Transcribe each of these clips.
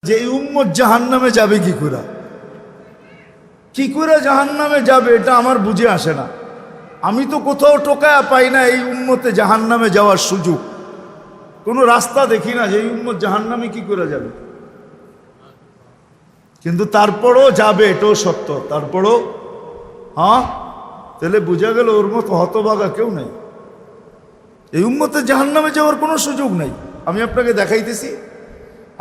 যে এই উম্মত জাহান্নামে যাবে কি করে জাহান্নামে যাবে এটা আমার বুঝে আসে না। আমি তো কোথাও টোকায়া পাই না এই উম্মতে জাহান্নামে যাওয়ার সুযোগ, কোনো রাস্তা দেখি না যে এই উম্মত জাহান্নামে কি করে যাবে। কিন্তু তারপরও যাবে, এটাও সত্য। তারপরও তাহলে বোঝা গেল ওর মতো হতভাগা কেউ নাই, এই উম্মতে জাহান্নামে যাওয়ার কোনো সুযোগ নাই। আমি আপনাকে দেখাইতেছি,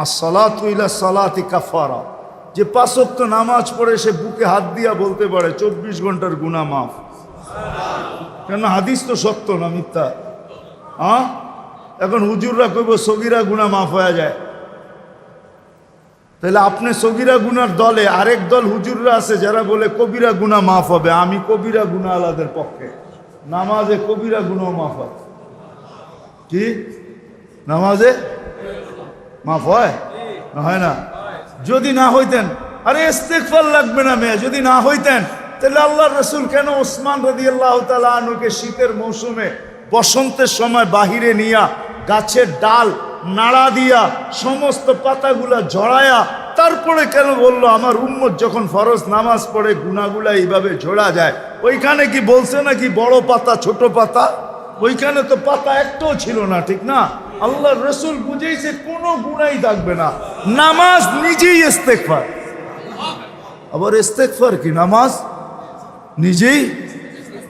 আসসালাতু ইলা সালাতি কাফারা, যে 5 ওয়াক্ত নামাজ পড়ে সে বুকে হাত দিয়া বলতে পারে 24 ঘন্টার গুনাহ মাফ। কেন? হাদিস তো সত্য না মিথ্যা। এখন হুজুররা কইব সগীরা গুনাহ মাফ হয়ে যায়, তাহলে আপনি সগীরা গুনার দলে, আরেক দল হুজুররা আছে যারা বলে কবিরা গুনাহ মাফ হবে। আমি কবিরা গুনাহ আলাদের পক্ষে, নামাজে কবিরা গুনাহ মাফ হয়। কি নামাজে মাফ হয় না? হয় না? যদি না হইতেন, আরে ইস্তিগফার লাগবে না মেয়ে, যদি না হইতেন তাহলে আল্লাহর রাসূল কেন ওসমান রাদিয়াল্লাহু তাআলা আনহুকে শীতের মৌসুমে বসন্তের সময় বাহিরে নিয়া গাছের ডাল নাড়া দিয়া সমস্ত পাতাগুলা ঝরায়া তারপরে কেন বললো আমার উম্মত যখন ফরজ নামাজ পড়ে গুনাহগুলা এইভাবে ঝরা যায়? ওইখানে কি বলছে নাকি বড় পাতা ছোট পাতা? ওইখানে তো পাতা একটাও ছিল না, ঠিক না? আল্লাহর রাসূল বুঝাইছে কোনো গুনাহই থাকবে না, নামাজ নিজেই ইস্তেগফার। আবার ইস্তেগফার কি নামাজ নিজেই